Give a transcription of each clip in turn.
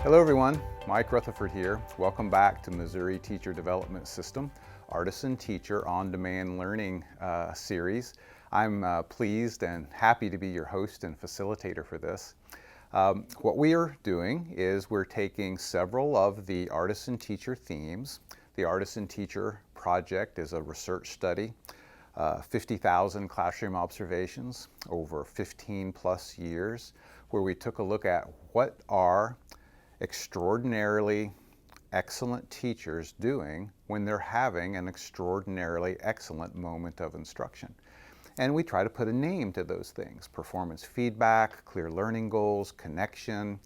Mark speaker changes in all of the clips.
Speaker 1: Hello everyone, Mike Rutherford here. Welcome back to Missouri Teacher Development System, Artisan Teacher On-Demand Learning series. I'm pleased and happy to be your host and facilitator for this. What we are doing is we're taking several of the Artisan Teacher themes. The Artisan Teacher Project is a research study, 50,000 classroom observations over 15 plus years, where we took a look at what are extraordinarily excellent teachers doing when they're having an extraordinarily excellent moment of instruction. And we try to put a name to those things: performance feedback, clear learning goals, connection,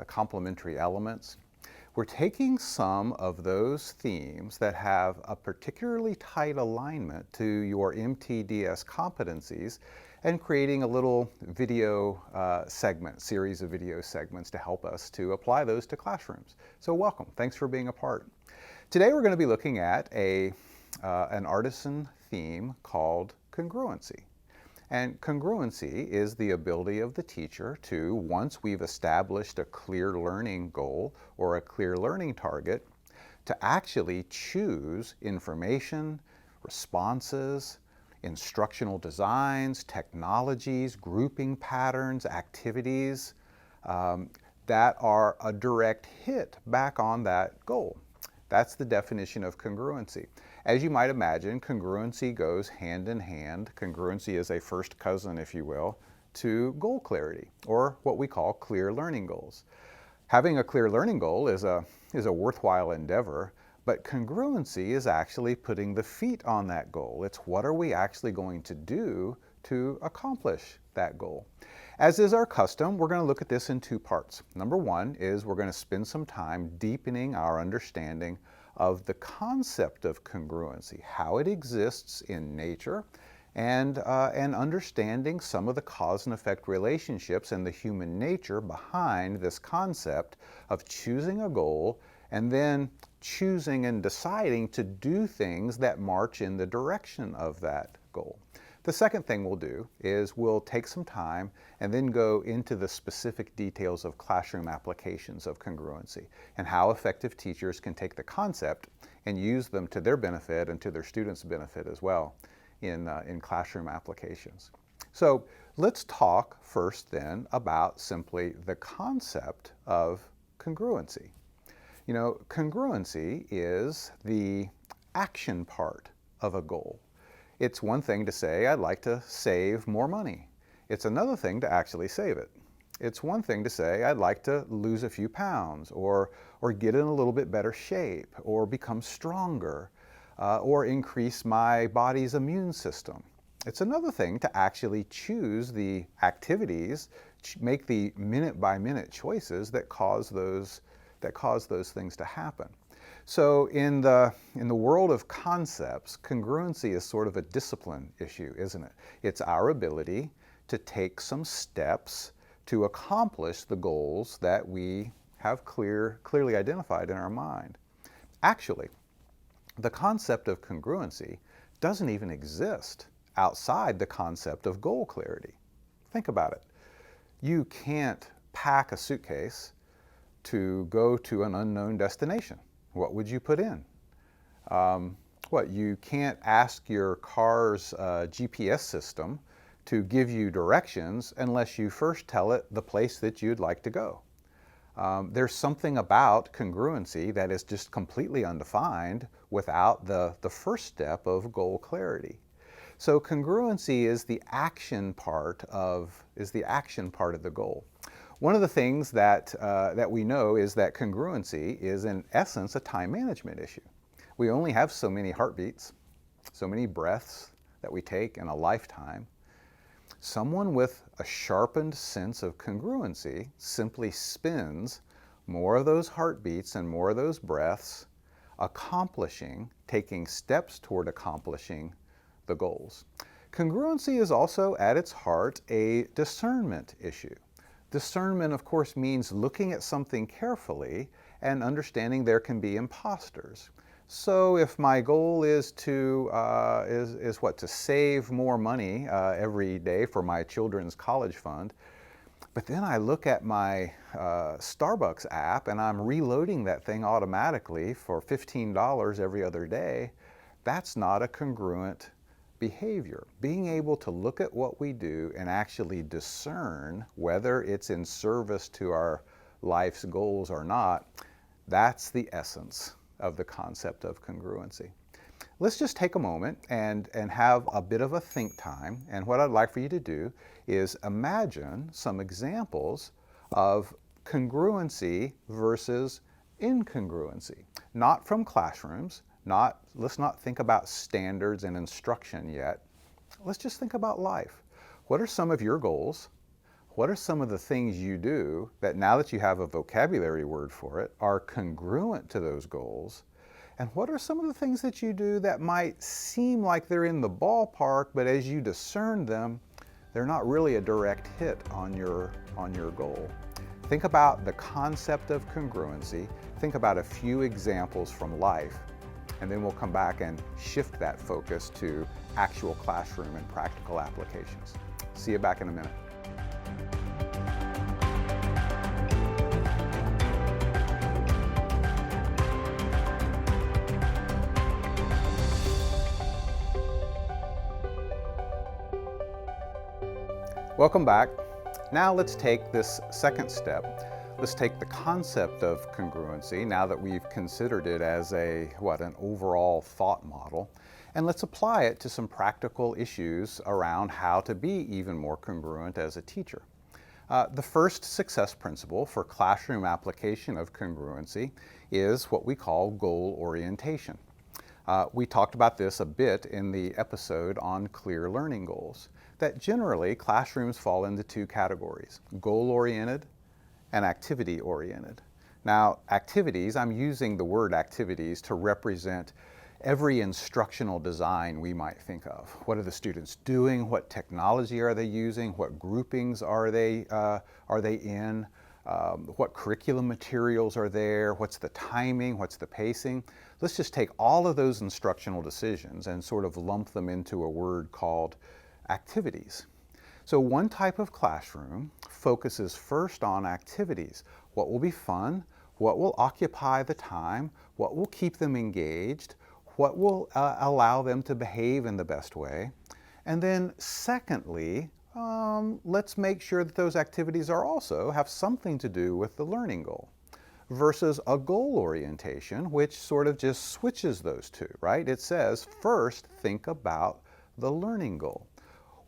Speaker 1: complementary elements. We're taking some of those themes that have a particularly tight alignment to your MTDS competencies and creating a little video series of video segments to help us to apply those to classrooms. So welcome, thanks for being a part. Today we're going to be looking at an artisan theme called congruency. And congruency is the ability of the teacher to, once we've established a clear learning goal or a clear learning target, to actually choose information, responses, instructional designs, technologies, grouping patterns, activities that are a direct hit back on that goal. That's the definition of congruency. As you might imagine, congruency goes hand in hand. Congruency is a first cousin, if you will, to goal clarity, or what we call clear learning goals. Having a clear learning goal is a worthwhile endeavor, but congruency is actually putting the feet on that goal. It's what are we actually going to do to accomplish that goal. As is our custom, we're going to look at this in two parts. Number one is we're going to spend some time deepening our understanding of the concept of congruency, how it exists in nature, and understanding some of the cause and effect relationships and the human nature behind this concept of choosing a goal and then choosing and deciding to do things that march in the direction of that goal. The second thing we'll do is we'll take some time and then go into the specific details of classroom applications of congruency and how effective teachers can take the concept and use them to their benefit and to their students' benefit as well in classroom applications. So let's talk first then about simply the concept of congruency. You know, congruency is the action part of a goal. It's one thing to say, I'd like to save more money. It's another thing to actually save it. It's one thing to say, I'd like to lose a few pounds or get in a little bit better shape or become stronger or increase my body's immune system. It's another thing to actually choose the activities, make the minute-by-minute choices that cause those things to happen. So in the world of concepts, congruency is sort of a discipline issue, isn't it? It's our ability to take some steps to accomplish the goals that we have clearly identified in our mind. Actually, the concept of congruency doesn't even exist outside the concept of goal clarity. Think about it. You can't pack a suitcase to go to an unknown destination. What would you put in? You can't ask your car's GPS system to give you directions unless you first tell it the place that you'd like to go. There's something about congruency that is just completely undefined without the first step of goal clarity. So congruency is the action part of the goal. One of the things that we know is that congruency is in essence a time management issue. We only have so many heartbeats, so many breaths that we take in a lifetime. Someone with a sharpened sense of congruency simply spends more of those heartbeats and more of those breaths taking steps toward accomplishing the goals. Congruency is also at its heart a discernment issue. Discernment, of course, means looking at something carefully and understanding there can be imposters. So if my goal is to save more money every day for my children's college fund, But then I look at my Starbucks app and I'm reloading that thing automatically for $15 every other day. That's not a congruent behavior. Being able to look at what we do and actually discern whether it's in service to our life's goals or not, that's the essence of the concept of congruency. Let's just take a moment and have a bit of a think time. And what I'd like for you to do is imagine some examples of congruency versus incongruency. Not from classrooms, let's not think about standards and instruction yet. Let's just think about life. What are some of your goals? What are some of the things you do that, now that you have a vocabulary word for it, are congruent to those goals? And what are some of the things that you do that might seem like they're in the ballpark, but as you discern them, they're not really a direct hit on your goal? Think about the concept of congruency. Think about a few examples from life, and then we'll come back and shift that focus to actual classroom and practical applications. See you back in a minute. Welcome back. Now let's take this second step. Let's take the concept of congruency, now that we've considered it as an overall thought model, and let's apply it to some practical issues around how to be even more congruent as a teacher. The first success principle for classroom application of congruency is what we call goal orientation. We talked about this a bit in the episode on clear learning goals, that generally classrooms fall into two categories: goal-oriented and activity-oriented. Now, activities, I'm using the word activities to represent every instructional design we might think of. What are the students doing? What technology are they using? What groupings are they in? What curriculum materials are there? What's the timing? What's the pacing? Let's just take all of those instructional decisions and sort of lump them into a word called activities. So one type of classroom focuses first on activities. What will be fun? What will occupy the time? What will keep them engaged? What will allow them to behave in the best way? And then secondly, let's make sure that those activities also have something to do with the learning goal, versus a goal orientation, which sort of just switches those two, right? It says, first, think about the learning goal.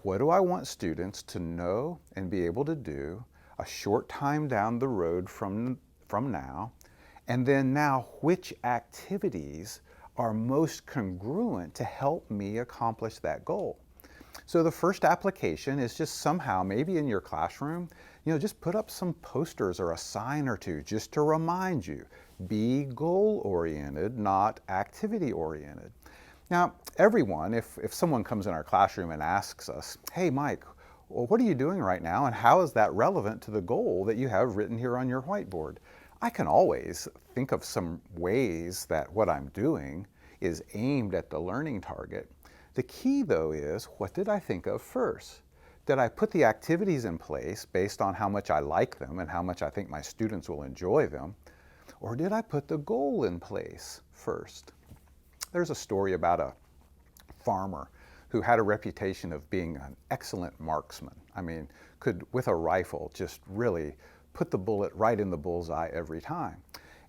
Speaker 1: What do I want students to know and be able to do a short time down the road from now? And then now, which activities are most congruent to help me accomplish that goal? So the first application is just somehow, maybe in your classroom, just put up some posters or a sign or two just to remind you, be goal-oriented, not activity-oriented. Now, everyone, if someone comes in our classroom and asks us, hey, Mike, well, what are you doing right now, and how is that relevant to the goal that you have written here on your whiteboard? I can always think of some ways that what I'm doing is aimed at the learning target. The key, though, is what did I think of first? Did I put the activities in place based on how much I like them and how much I think my students will enjoy them? Or did I put the goal in place first? There's a story about a farmer who had a reputation of being an excellent marksman. I mean, could, with a rifle, just really put the bullet right in the bullseye every time.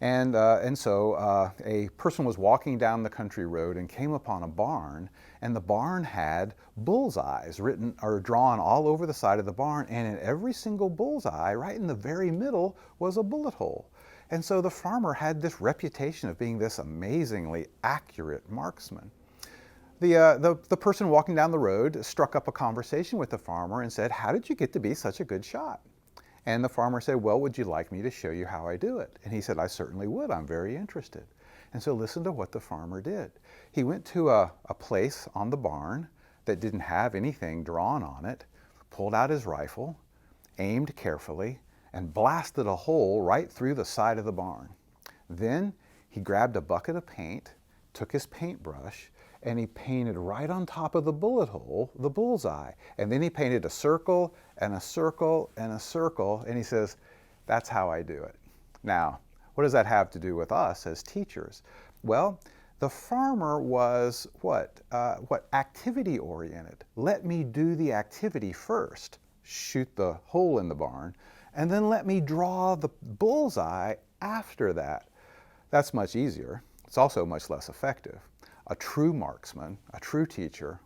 Speaker 1: And so a person was walking down the country road and came upon a barn, and the barn had bullseyes written or drawn all over the side of the barn, and in every single bullseye, right in the very middle, was a bullet hole. And so the farmer had this reputation of being this amazingly accurate marksman. The person walking down the road struck up a conversation with the farmer and said, "How did you get to be such a good shot?" And the farmer said, "Well, would you like me to show you how I do it?" And he said, "I certainly would. I'm very interested." And so listen to what the farmer did. He went to a place on the barn that didn't have anything drawn on it, pulled out his rifle, aimed carefully, and blasted a hole right through the side of the barn. Then he grabbed a bucket of paint, took his paintbrush, and he painted right on top of the bullet hole the bullseye. And then he painted a circle and a circle and a circle, and he says, that's how I do it. Now, what does that have to do with us as teachers? Well, the farmer was what activity oriented. Let me do the activity first, shoot the hole in the barn, and then let me draw the bullseye after that. That's much easier. It's also much less effective. A true marksman, a true teacher,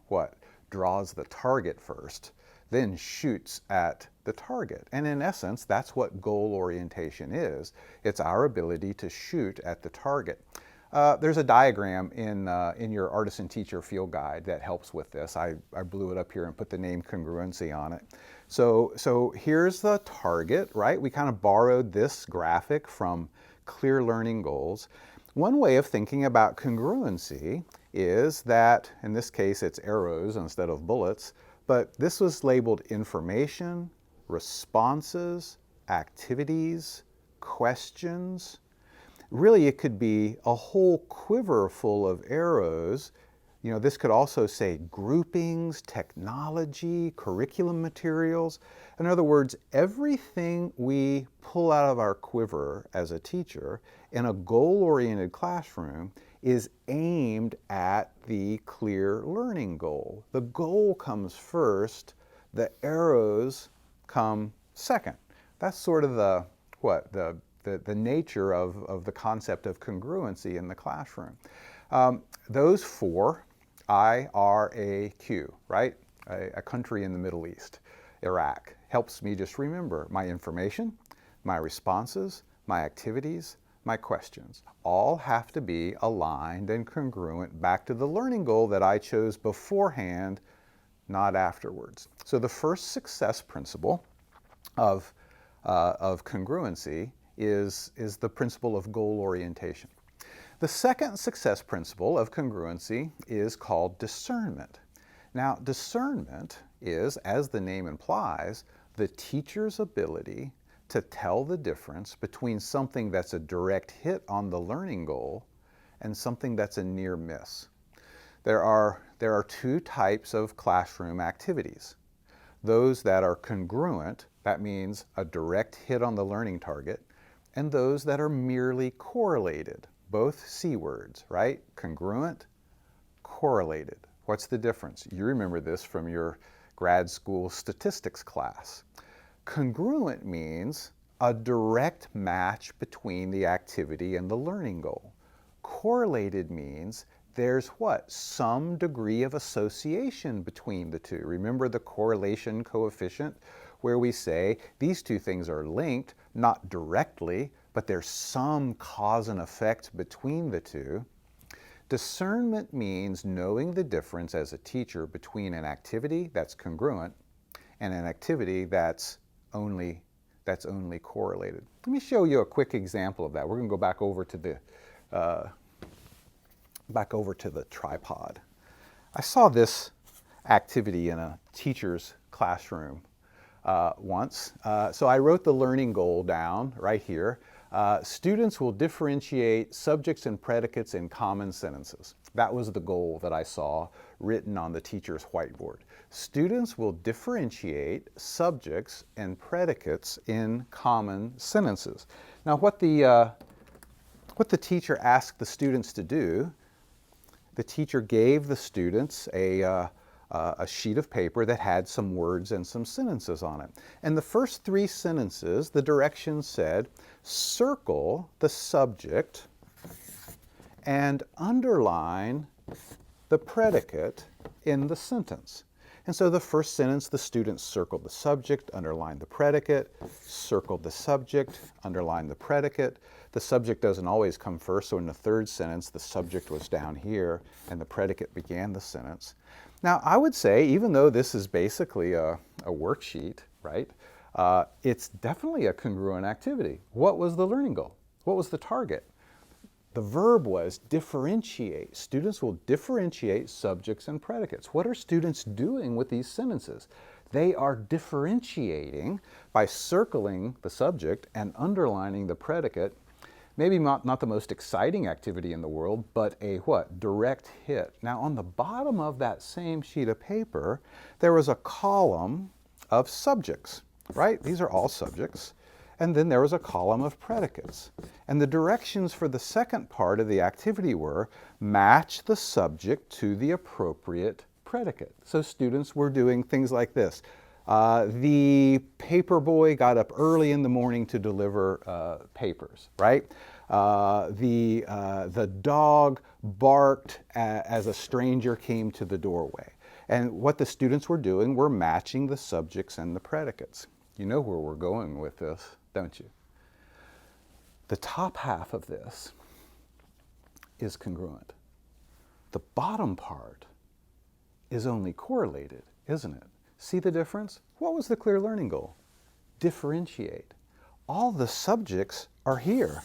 Speaker 1: draws the target first, then shoots at the target. And in essence, that's what goal orientation is. It's our ability to shoot at the target. There's a diagram in your Artisan Teacher Field Guide that helps with this. I blew it up here and put the name Congruency on it. So here's the target, right? We kind of borrowed this graphic from Clear Learning Goals. One way of thinking about congruency is that, in this case, it's arrows instead of bullets, but this was labeled information, responses, activities, questions. Really, it could be a whole quiver full of arrows. You know, this could also say groupings, technology, curriculum materials. In other words, everything we pull out of our quiver as a teacher in a goal-oriented classroom is aimed at the clear learning goal. The goal comes first, the arrows come second. That's sort of the nature of the concept of congruency in the classroom. Those four, IRAQ, right? A country in the Middle East, Iraq, helps me just remember my information, my responses, my activities, my questions. All have to be aligned and congruent back to the learning goal that I chose beforehand, not afterwards. So the first success principle of congruency is the principle of goal orientation. The second success principle of congruency is called discernment. Now, discernment is, as the name implies, the teacher's ability to tell the difference between something that's a direct hit on the learning goal and something that's a near miss. There are two types of classroom activities. Those that are congruent, that means a direct hit on the learning target, and those that are merely correlated, both C words, right? Congruent, correlated. What's the difference? You remember this from your grad school statistics class. Congruent means a direct match between the activity and the learning goal. Correlated means there's some degree of association between the two. Remember the correlation coefficient, where we say these two things are linked, not directly, but there's some cause and effect between the two. Discernment means knowing the difference as a teacher between an activity that's congruent and an activity that's only correlated. Let me show you a quick example of that. We're going to go back over to the tripod. I saw this activity in a teacher's classroom once. So I wrote the learning goal down right here. Students will differentiate subjects and predicates in common sentences. That was the goal that I saw written on the teacher's whiteboard. Students will differentiate subjects and predicates in common sentences. Now what the teacher asked the students to do, the teacher gave the students a sheet of paper that had some words and some sentences on it. And the first three sentences, the directions said, circle the subject and underline the predicate in the sentence. And so the first sentence, the students circled the subject, underlined the predicate, circled the subject, underlined the predicate. The subject doesn't always come first, so in the third sentence, the subject was down here and the predicate began the sentence. Now, I would say, even though this is basically a worksheet, right, it's definitely a congruent activity. What was the learning goal? What was the target? The verb was differentiate. Students will differentiate subjects and predicates. What are students doing with these sentences? They are differentiating by circling the subject and underlining the predicate. Maybe not the most exciting activity in the world, but a what? Direct hit. Now on the bottom of that same sheet of paper, there was a column of subjects, right? These are all subjects. And then there was a column of predicates. And the directions for the second part of the activity were match the subject to the appropriate predicate. So students were doing things like this. The paper boy got up early in the morning to deliver papers, right? The dog barked as a stranger came to the doorway. And what the students were doing were matching the subjects and the predicates. You know where we're going with this, don't you? The top half of this is congruent. The bottom part is only correlated, isn't it? See the difference? What was the clear learning goal? Differentiate. All the subjects are here.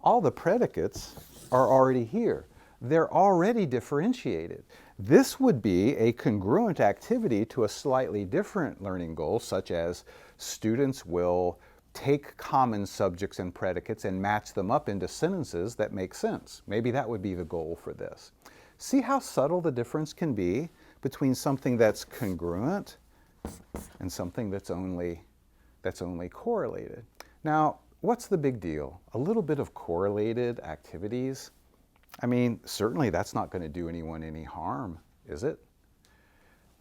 Speaker 1: All the predicates are already here. They're already differentiated. This would be a congruent activity to a slightly different learning goal, such as students will take common subjects and predicates and match them up into sentences that make sense. Maybe that would be the goal for this. See how subtle the difference can be between something that's congruent and something that's only correlated. Now, what's the big deal? A little bit of correlated activities. I mean, certainly that's not going to do anyone any harm, is it?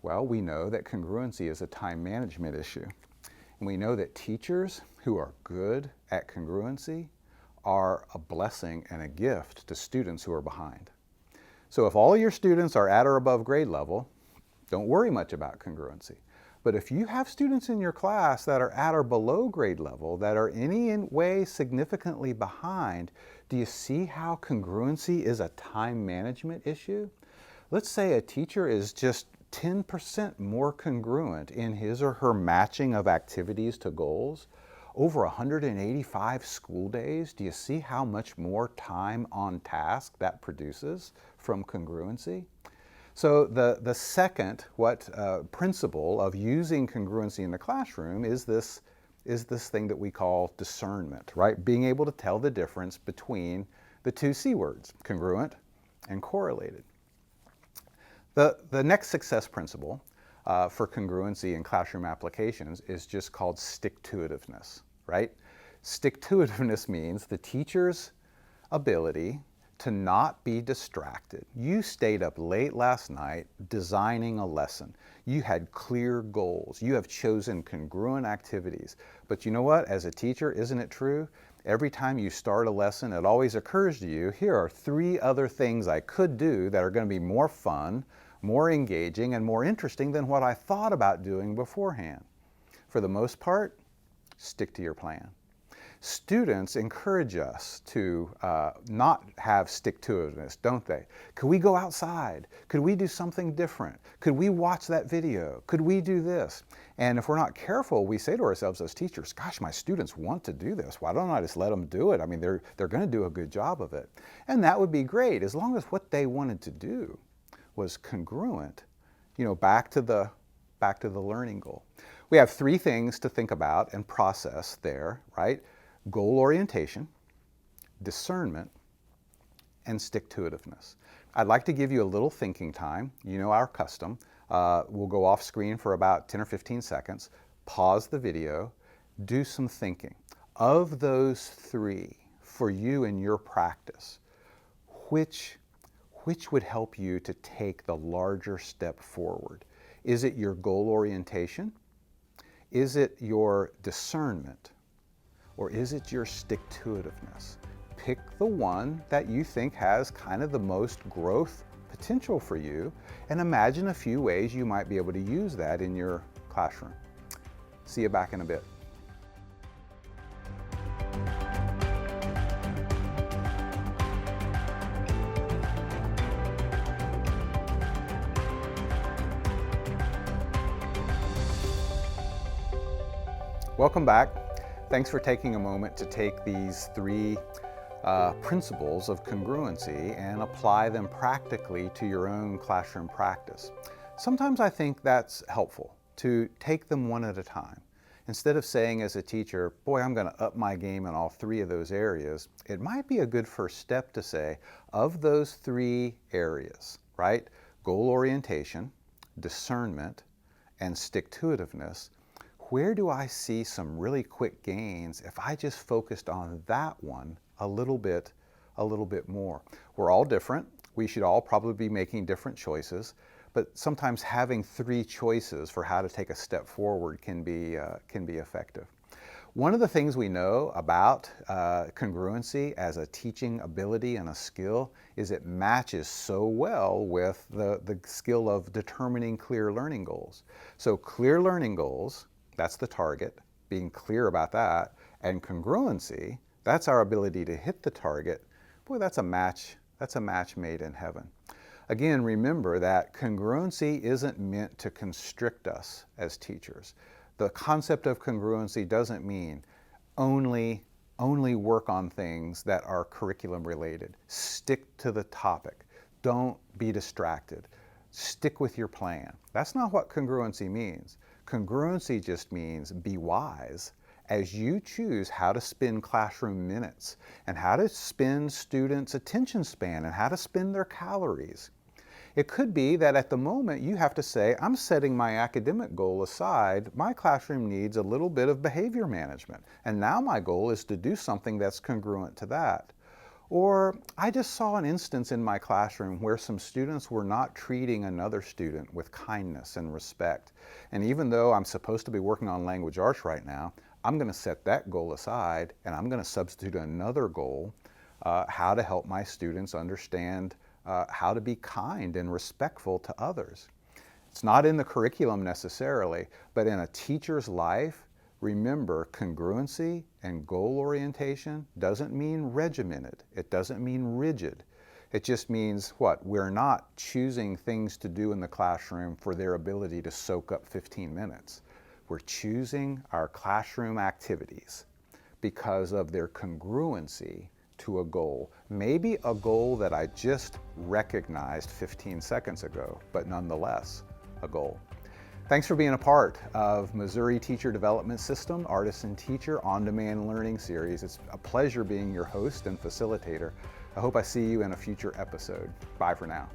Speaker 1: Well, we know that congruency is a time management issue. And we know that teachers who are good at congruency are a blessing and a gift to students who are behind. So if all your students are at or above grade level, don't worry much about congruency. But if you have students in your class that are at or below grade level, that are any way significantly behind, do you see how congruency is a time management issue? Let's say a teacher is just 10% more congruent in his or her matching of activities to goals. Over 185 school days, do you see how much more time on task that produces from congruency? So the second principle of using congruency in the classroom is this thing that we call discernment, right? Being able to tell the difference between the two C words, congruent and correlated. The next success principle for congruency in classroom applications is just called Sticktoitiveness, right? Sticktoitiveness means the teacher's ability to not be distracted. You stayed up late last night designing a lesson. You had clear goals. You have chosen congruent activities. But you know what? As a teacher, isn't it true? Every time you start a lesson, it always occurs to you, here are 3 other things I could do that are going to be more fun, more engaging, and more interesting than what I thought about doing beforehand. For the most part, stick to your plan. Students encourage us to not have stick-to-itiveness, don't they? Could we go outside? Could we do something different? Could we watch that video? Could we do this? And if we're not careful, we say to ourselves as teachers, gosh, my students want to do this. Why don't I just let them do it? I mean, they're going to do a good job of it. And that would be great, as long as what they wanted to do was congruent, back to the learning goal. We have 3 things to think about and process there, right? Goal orientation, discernment, and stick-to-itiveness. I'd like to give you a little thinking time. You know our custom. We'll go off screen for about 10 or 15 seconds, pause the video, do some thinking. Of those 3, for you in your practice, which would help you to take the larger step forward? Is it your goal orientation? Is it your discernment? Or is it your stick-to-itiveness? Pick the one that you think has kind of the most growth potential for you, and imagine a few ways you might be able to use that in your classroom. See you back in a bit. Welcome back. Thanks for taking a moment to take these 3 principles of congruency and apply them practically to your own classroom practice. Sometimes I think that's helpful, to take them one at a time. Instead of saying as a teacher, boy, I'm going to up my game in all three of those areas, it might be a good first step to say, of those three areas, right? Goal orientation, discernment, and stick-to-itiveness, where do I see some really quick gains if I just focused on that one a little bit more? We're all different. We should all probably be making different choices, but sometimes having three choices for how to take a step forward can be effective. One of the things we know about congruency as a teaching ability and a skill is it matches so well with the skill of determining clear learning goals. So clear learning goals, that's the target, being clear about that, and congruency, that's our ability to hit the target. Boy, that's a match made in heaven. Again, remember that congruency isn't meant to constrict us as teachers. The concept of congruency doesn't mean only work on things that are curriculum related. Stick to the topic. Don't be distracted. Stick with your plan. That's not what congruency means. Congruency just means be wise as you choose how to spend classroom minutes and how to spend students' attention span and how to spend their calories. It could be that at the moment you have to say, I'm setting my academic goal aside. My classroom needs a little bit of behavior management, and now my goal is to do something that's congruent to that. Or I just saw an instance in my classroom where some students were not treating another student with kindness and respect. And even though I'm supposed to be working on language arts right now, I'm going to set that goal aside and I'm going to substitute another goal, how to help my students understand how to be kind and respectful to others. It's not in the curriculum necessarily, but in a teacher's life, remember congruency and goal orientation doesn't mean regimented. It doesn't mean rigid. It just means what? We're not choosing things to do in the classroom for their ability to soak up 15 minutes. We're choosing our classroom activities because of their congruency to a goal. Maybe a goal that I just recognized 15 seconds ago, but nonetheless, a goal. Thanks for being a part of Missouri Teacher Development System Artisan Teacher On-Demand Learning Series. It's a pleasure being your host and facilitator. I hope I see you in a future episode. Bye for now.